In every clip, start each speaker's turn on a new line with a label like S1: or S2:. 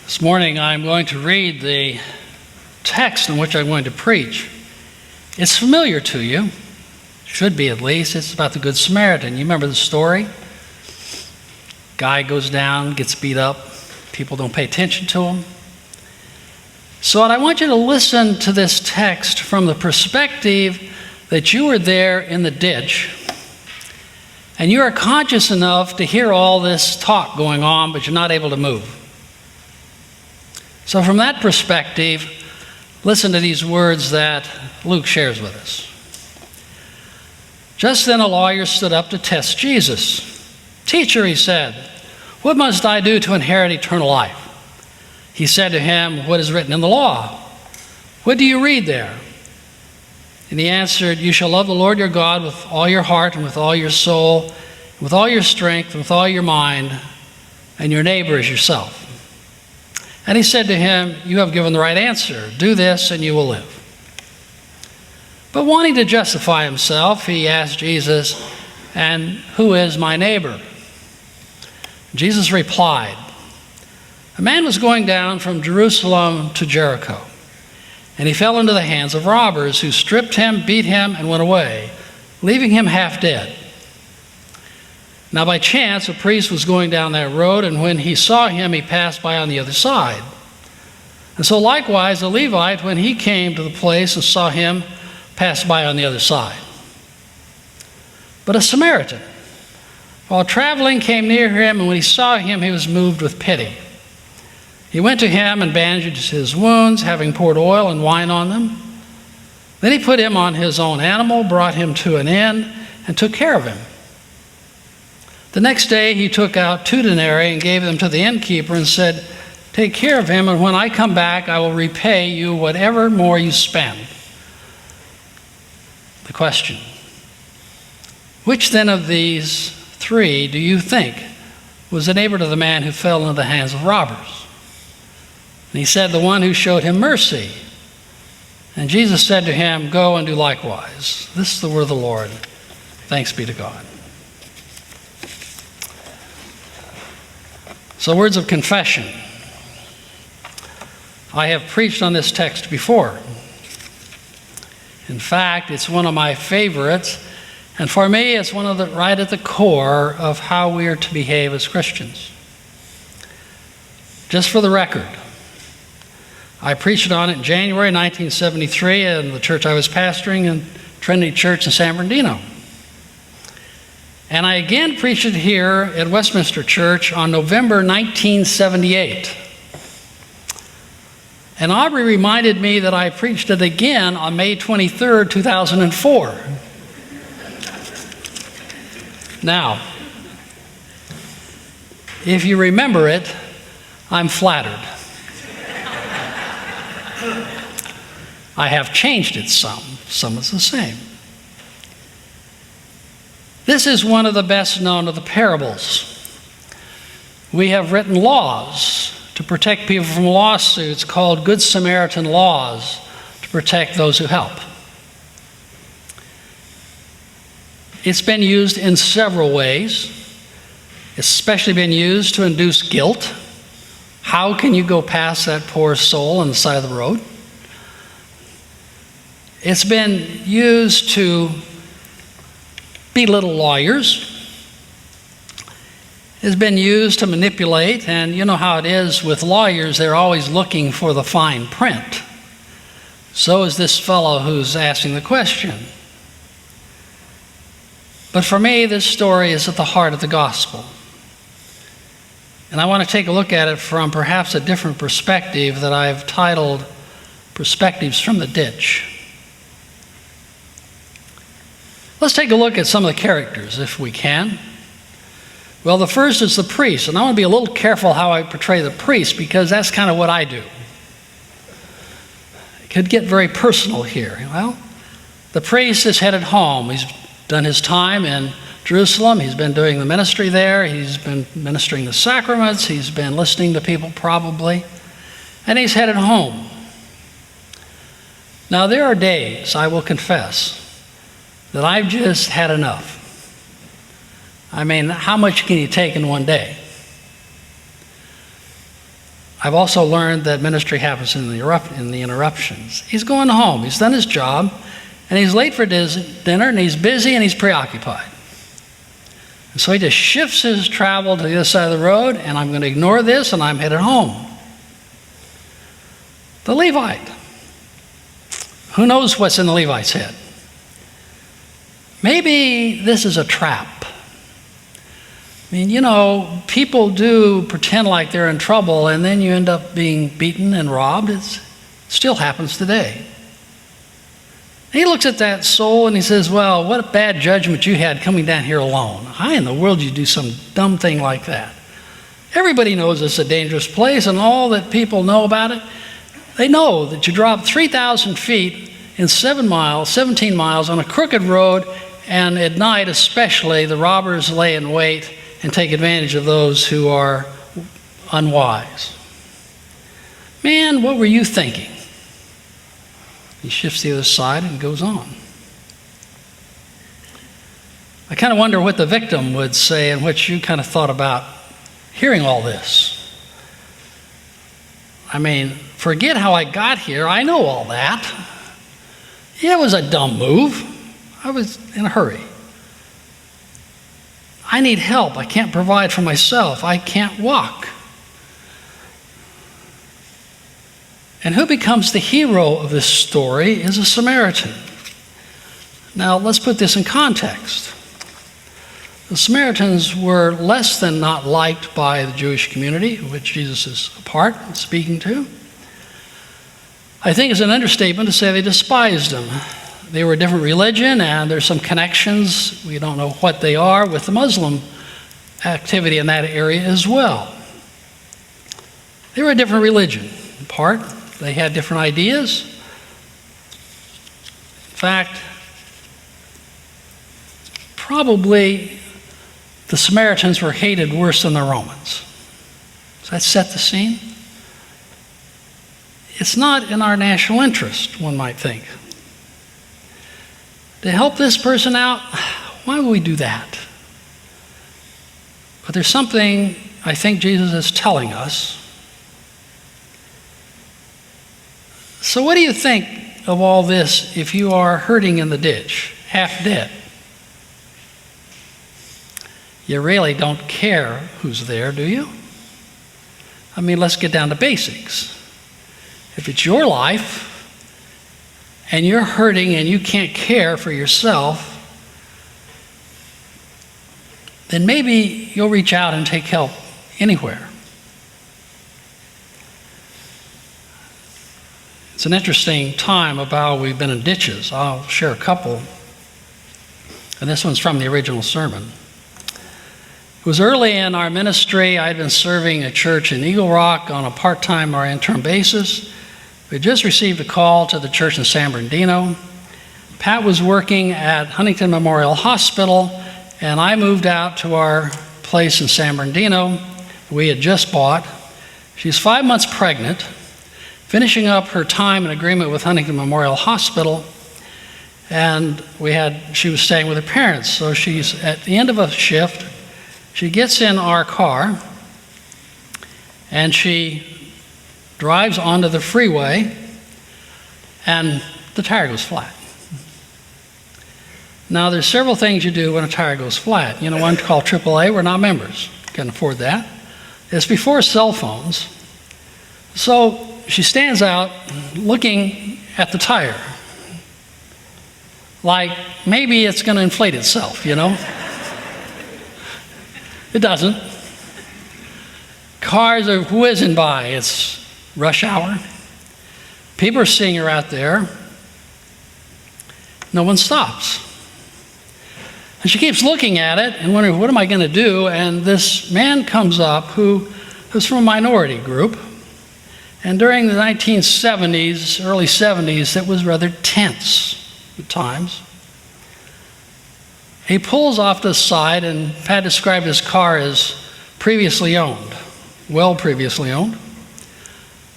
S1: This morning I'm going to read the text in which I'm going to preach. It's familiar to you, should be at least. It's about the Good Samaritan. You remember the story? Guy goes down, gets beat up, people don't pay attention to him. So I want you to listen to this text from the perspective that you were there in the ditch and you are conscious enough to hear all this talk going on, but you're not able to move. So from that perspective, listen to these words that Luke shares with us. Just then a lawyer stood up to test Jesus. "Teacher," he said, "what must I do to inherit eternal life?" He said to him, "What is written in the law? What do you read there?" And he answered, "You shall love the Lord your God with all your heart and with all your soul, and with all your strength and with all your mind, and your neighbor as yourself." And he said to him, "You have given the right answer. Do this and you will live." But wanting to justify himself, he asked Jesus, "And who is my neighbor?" Jesus replied, "A man was going down from Jerusalem to Jericho, and he fell into the hands of robbers who stripped him, beat him, and went away, leaving him half dead. Now by chance a priest was going down that road, and when he saw him, he passed by on the other side. And so likewise a Levite, when he came to the place and saw him, passed by on the other side. But a Samaritan, while traveling, came near him, and when he saw him, he was moved with pity. He went to him and bandaged his wounds, having poured oil and wine on them. Then he put him on his own animal, brought him to an inn, and took care of him. The next day he took out 2 denarii and gave them to the innkeeper and said, "Take care of him, and when I come back I will repay you whatever more you spend." The question: which then of these 3 do you think was the neighbor to the man who fell into the hands of robbers? And he said, "The one who showed him mercy." And Jesus said to him, "Go and do likewise." This is the word of the Lord. Thanks be to God. So, words of confession. I have preached on this text before. In fact, it's one of my favorites, and for me, it's one of the right at the core of how we are to behave as Christians. Just for the record, I preached on it in January 1973 in the church I was pastoring in Trinity Church in San Bernardino. And I again preached it here at Westminster Church on November 1978. And Aubrey reminded me that I preached it again on May 23rd, 2004. Now, if you remember it, I'm flattered. I have changed it some is the same. This is one of the best known of the parables. We have written laws to protect people from lawsuits called Good Samaritan laws to protect those who help. It's been used in several ways. It's especially been used to induce guilt. How can you go past that poor soul on the side of the road? It's been used to belittle lawyers. It's been used to manipulate, and you know how it is with lawyers, they're always looking for the fine print. So is this fellow who's asking the question. But for me, this story is at the heart of the gospel. And I want to take a look at it from perhaps a different perspective that I've titled Perspectives from the Ditch. Let's take a look at some of the characters, if we can. Well, the first is the priest, and I want to be a little careful how I portray the priest because that's kind of what I do. It could get very personal here. Well, the priest is headed home. He's done his time in Jerusalem. He's been doing the ministry there. He's been ministering the sacraments. He's been listening to people probably. And he's headed home. Now, there are days, I will confess, that I've just had enough. I mean, how much can you take in one day? I've also learned that ministry happens in the interruptions. He's going home. He's done his job, and he's late for dinner, and he's busy, and he's preoccupied. And so he just shifts his travel to the other side of the road, and I'm going to ignore this, and I'm headed home. The Levite. Who knows what's in the Levite's head? Maybe this is a trap. I mean, you know, people do pretend like they're in trouble, and then you end up being beaten and robbed. It still happens today. He looks at that soul and he says, well, what a bad judgment you had coming down here alone. How in the world did you do some dumb thing like that? Everybody knows it's a dangerous place, and all that people know about it, they know that you dropped 3,000 feet in 17 miles on a crooked road, and at night especially, the robbers lay in wait and take advantage of those who are unwise. Man, what were you thinking? He shifts to the other side and goes on. I kind of wonder what the victim would say and what you kind of thought about hearing all this. I mean, forget how I got here. I know all that. It was a dumb move. I was in a hurry. I need help. I can't provide for myself. I can't walk. And who becomes the hero of this story is a Samaritan. Now, let's put this in context. The Samaritans were less than not liked by the Jewish community, of which Jesus is a part and speaking to. I think it's an understatement to say they despised him. They were a different religion, and there's some connections, we don't know what they are, with the Muslim activity in that area as well. They were a different religion, in part. They had different ideas. In fact, probably the Samaritans were hated worse than the Romans. Does that set the scene? It's not in our national interest, one might think. To help this person out, why would we do that? But there's something I think Jesus is telling us. So what do you think of all this if you are hurting in the ditch, half dead? You really don't care who's there, do you? I mean, let's get down to basics. If it's your life and you're hurting and you can't care for yourself, then maybe you'll reach out and take help anywhere. It's an interesting time about we've been in ditches. I'll share a couple. And this one's from the original sermon. It was early in our ministry. I'd been serving a church in Eagle Rock on a part-time or interim basis. We just received a call to the church in San Bernardino. Pat was working at Huntington Memorial Hospital, and I moved out to our place in San Bernardino we had just bought. She's 5 months pregnant, finishing up her time in agreement with Huntington Memorial Hospital, and she was staying with her parents. So she's at the end of a shift. She gets in our car, and she drives onto the freeway, and the tire goes flat. Now, there's several things you do when a tire goes flat. You know, one called AAA. We're not members. Can't afford that. It's before cell phones. So she stands out looking at the tire, like maybe it's going to inflate itself, you know? It doesn't. Cars are whizzing by. It's rush hour. People are seeing her out there. No one stops. And she keeps looking at it and wondering, what am I going to do? And this man comes up who was from a minority group. And during the 1970s, early 70s, it was rather tense at times. He pulls off the side, and Pat described his car as previously owned, well previously owned.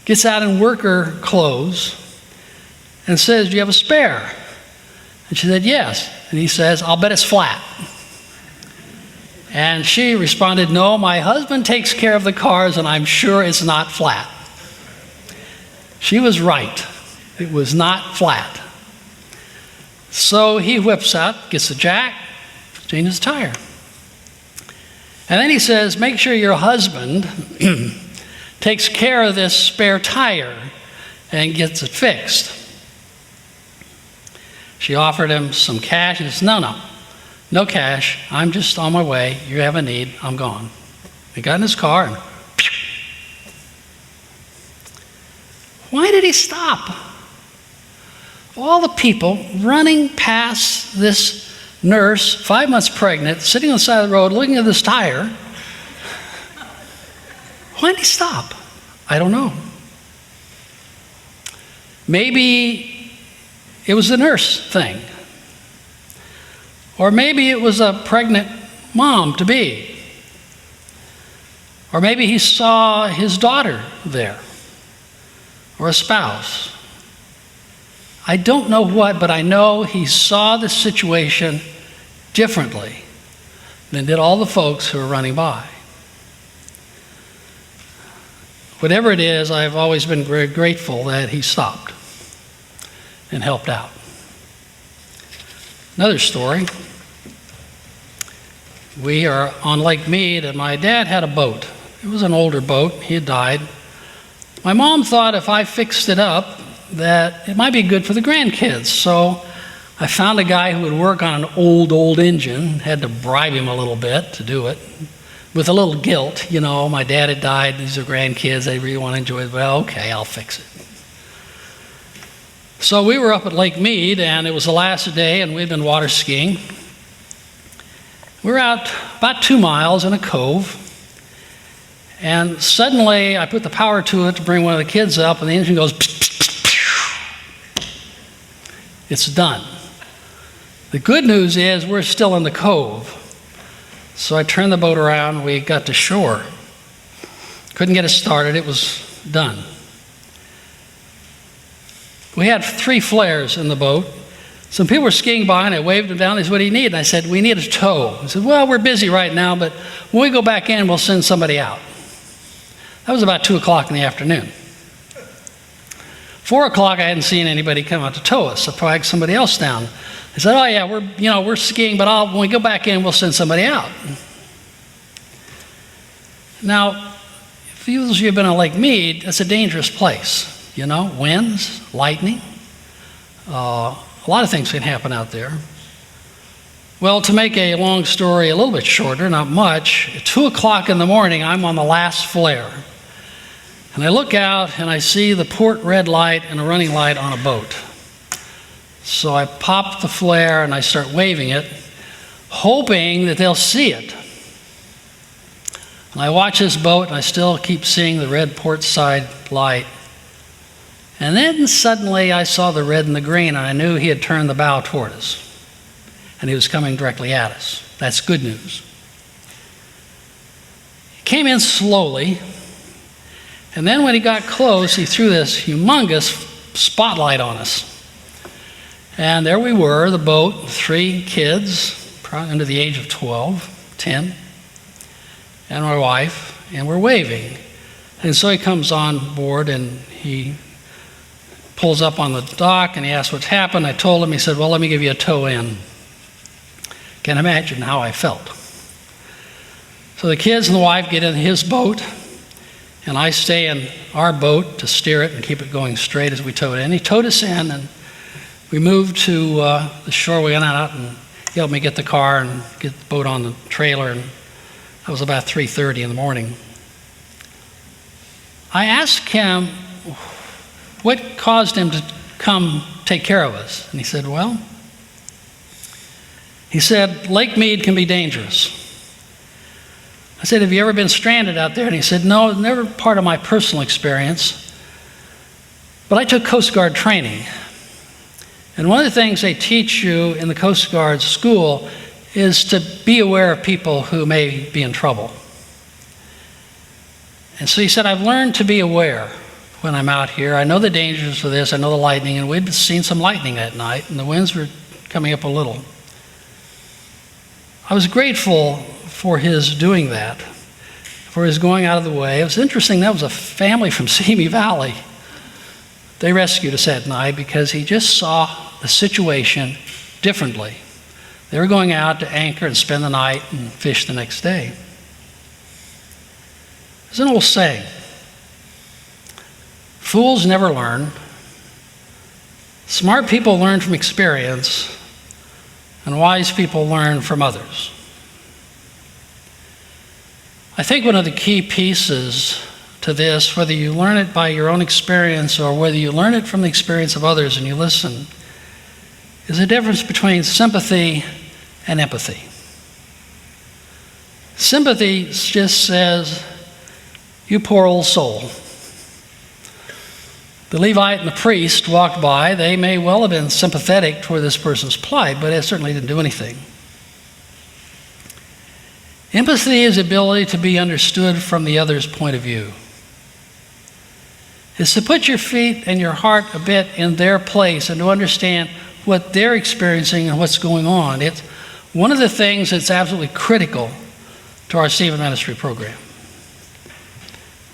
S1: Gets out in worker clothes and says, "Do you have a spare?" And she said, "Yes." And he says, "I'll bet it's flat." And she responded, "No, my husband takes care of the cars, and I'm sure it's not flat." She was right. It was not flat. So he whips out, gets the jack, changes the tire. And then he says, make sure your husband takes care of this spare tire and gets it fixed. She offered him some cash. He says, no cash. I'm just on my way. You have a need. I'm gone. He got in his car and why did he stop? All the people running past this nurse, 5 months pregnant, sitting on the side of the road looking at this tire. Why did he stop? I don't know. Maybe it was the nurse thing. Or maybe it was a pregnant mom-to-be. Or maybe he saw his daughter there. Or a spouse. I don't know what, but I know he saw the situation differently than did all the folks who were running by. Whatever it is, I've always been very grateful that he stopped and helped out. Another story. We are on Lake Mead, and my dad had a boat. It was an older boat. He had died. My mom thought if I fixed it up, that it might be good for the grandkids. So I found a guy who would work on an old engine, had to bribe him a little bit to do it, with a little guilt. You know, my dad had died, these are grandkids, they really want to enjoy it. Well, okay, I'll fix it. So we were up at Lake Mead, and it was the last day, and we'd been water skiing. We were out about 2 miles in a cove, and suddenly I put the power to it to bring one of the kids up, and the engine goes, it's done. The good news is we're still in the cove. So I turned the boat around, we got to shore. Couldn't get it started, it was done. We had 3 flares in the boat. Some people were skiing by and I waved them down. They said, what do you need? And I said, we need a tow. I said, well, we're busy right now, but when we go back in, we'll send somebody out. That was about 2 o'clock in the afternoon. 4 o'clock, I hadn't seen anybody come out to tow us, so I flagged somebody else down. I said, oh yeah, we're skiing, but when we go back in, we'll send somebody out. Now, if those of you have been on Lake Mead, that's a dangerous place. You know, winds, lightning, a lot of things can happen out there. Well, to make a long story a little bit shorter, not much, at 2 o'clock in the morning, I'm on the last flare. And I look out and I see the port red light and a running light on a boat. So I pop the flare and I start waving it, hoping that they'll see it. And I watch this boat and I still keep seeing the red port side light. And then suddenly I saw the red and the green, and I knew he had turned the bow toward us. And he was coming directly at us. That's good news. He came in slowly. And then when he got close, he threw this humongous spotlight on us. And there we were, the boat, 3 kids, probably under the age of 12, 10, and my wife, and we're waving. And so he comes on board and he pulls up on the dock and he asks what's happened. I told him, he said, well, let me give you a tow in. Can't imagine how I felt. So the kids and the wife get in his boat, and I stay in our boat to steer it and keep it going straight as we towed it in. He towed us in, and we moved to the shore. We went out, and he helped me get the car and get the boat on the trailer, and that was about 3:30 in the morning. I asked him what caused him to come take care of us, and he said, well, Lake Mead can be dangerous. I said, have you ever been stranded out there? And he said, no, never part of my personal experience. But I took Coast Guard training. And one of the things they teach you in the Coast Guard school is to be aware of people who may be in trouble. And so he said, I've learned to be aware when I'm out here. I know the dangers of this. I know the lightning. And we'd seen some lightning that night, and the winds were coming up a little. I was grateful for his doing that, for his going out of the way. It was interesting, that was a family from Simi Valley. they rescued us that night because he just saw the situation differently. They were going out to anchor and spend the night and fish the next day. There's an old saying, fools never learn. Smart people learn from experience, and wise people learn from others. I think one of the key pieces to this, whether you learn it by your own experience or whether you learn it from the experience of others and you listen, is the difference between sympathy and empathy. Sympathy just says, you poor old soul. The Levite and the priest walked by. They may well have been sympathetic toward this person's plight, but it certainly didn't do anything. Empathy is the ability to be understood from the other's point of view. It's to put your feet and your heart a bit in their place and to understand what they're experiencing and what's going on. It's one of the things that's absolutely critical to our Stephen Ministry program.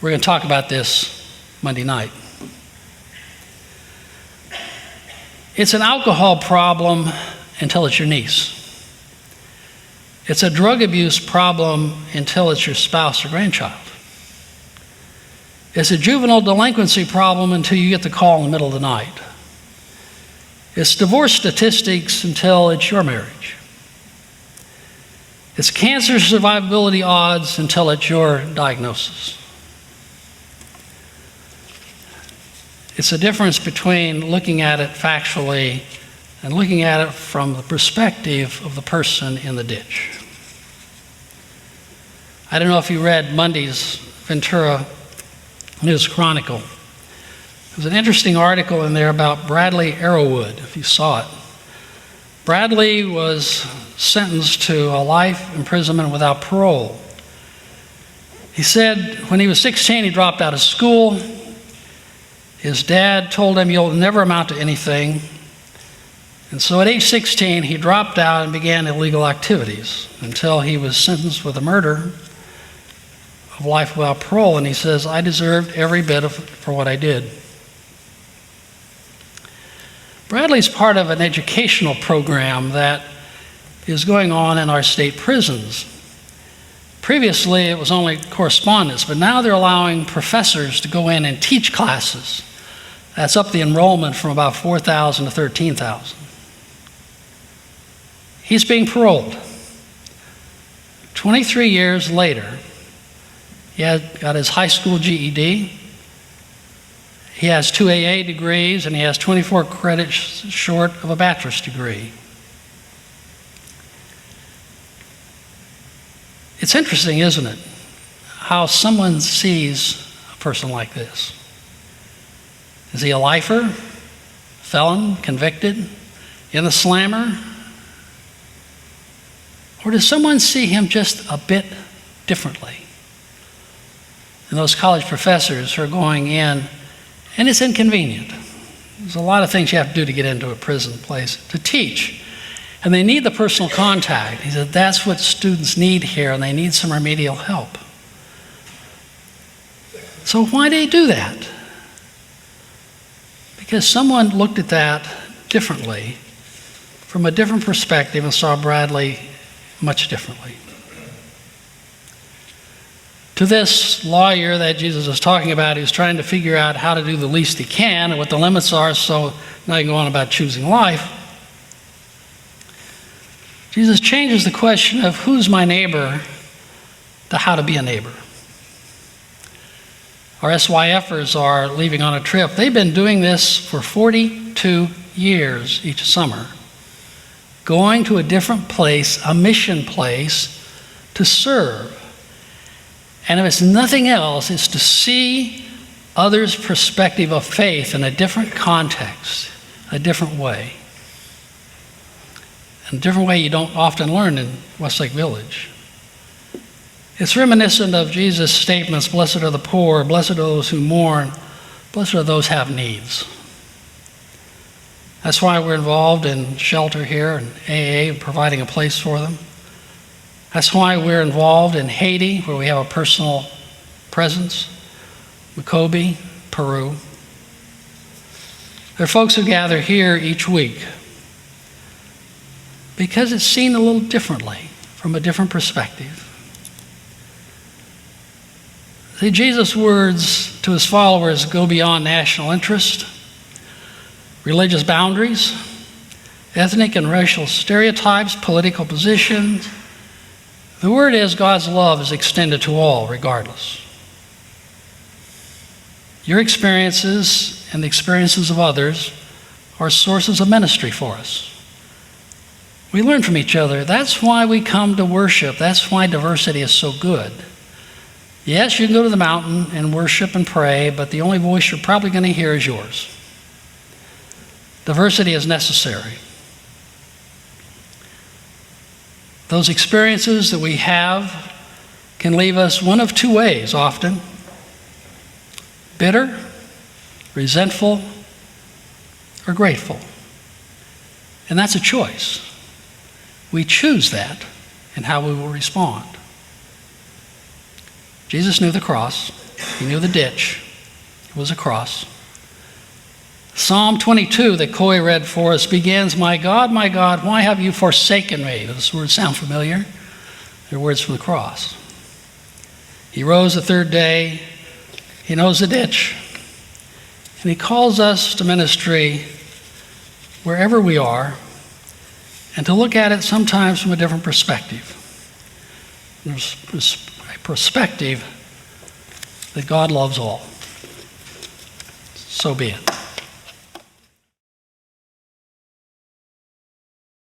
S1: We're going to talk about this Monday night. It's an alcohol problem until it's your niece. It's a drug abuse problem until it's your spouse or grandchild. It's a juvenile delinquency problem until you get the call in the middle of the night. It's divorce statistics until it's your marriage. It's cancer survivability odds until it's your diagnosis. It's the difference between looking at it factually and looking at it from the perspective of the person in the ditch. I don't know if you read Monday's Ventura News Chronicle. There's an interesting article in there about Bradley Arrowwood, if you saw it. Bradley was sentenced to a life imprisonment without parole. He said when he was 16, he dropped out of school. His dad told him, you'll never amount to anything. And so at age 16, he dropped out and began illegal activities until he was sentenced with a murder of life without parole. And he says, I deserved every bit for what I did. Bradley's part of an educational program that is going on in our state prisons. Previously, it was only correspondence, but now they're allowing professors to go in and teach classes. That's up the enrollment from about 4,000 to 13,000. He's being paroled. 23 years later, he got his high school GED. He has 2 AA degrees, and he has 24 credits short of a bachelor's degree. It's interesting, isn't it, how someone sees a person like this. Is he a lifer, felon, convicted, in the slammer? Or does someone see him just a bit differently? And those college professors who are going in, and it's inconvenient. There's a lot of things you have to do to get into a prison place, to teach. And they need the personal contact. He said that's what students need here, and they need some remedial help. So why do they do that? Because someone looked at that differently, from a different perspective, and saw Bradley much differently. To this lawyer that Jesus was talking about, he was trying to figure out how to do the least he can and what the limits are, so now you go on about choosing life. Jesus changes the question of who's my neighbor to how to be a neighbor. Our SYFers are leaving on a trip. They've been doing this for 42 years each summer, going to a different place, a mission place, to serve. And if it's nothing else, it's to see others' perspective of faith in a different context, a different way. A different way you don't often learn in Westlake Village. It's reminiscent of Jesus' statements, blessed are the poor, blessed are those who mourn, blessed are those who have needs. That's why we're involved in shelter here and AA, providing a place for them. That's why we're involved in Haiti, where we have a personal presence, Macoby, Peru. There are folks who gather here each week because it's seen a little differently, from a different perspective. See, Jesus' words to his followers go beyond national interest, religious boundaries, ethnic and racial stereotypes, political positions. The word is God's love is extended to all, regardless. Your experiences and the experiences of others are sources of ministry for us. We learn from each other. That's why we come to worship. That's why diversity is so good. Yes, you can go to the mountain and worship and pray, but the only voice you're probably going to hear is yours. Diversity is necessary. Those experiences that we have can leave us one of two ways often: bitter, resentful, or grateful. And that's a choice. We choose that in how we will respond. Jesus knew the cross. He knew the ditch. It was a cross. Psalm 22 that Coy read for us begins, my God, why have you forsaken me?" Those words sound familiar. They're words from the cross. He rose the third day. He knows the ditch. And he calls us to ministry wherever we are, and to look at it sometimes from a different perspective. There's a perspective that God loves all. So be it.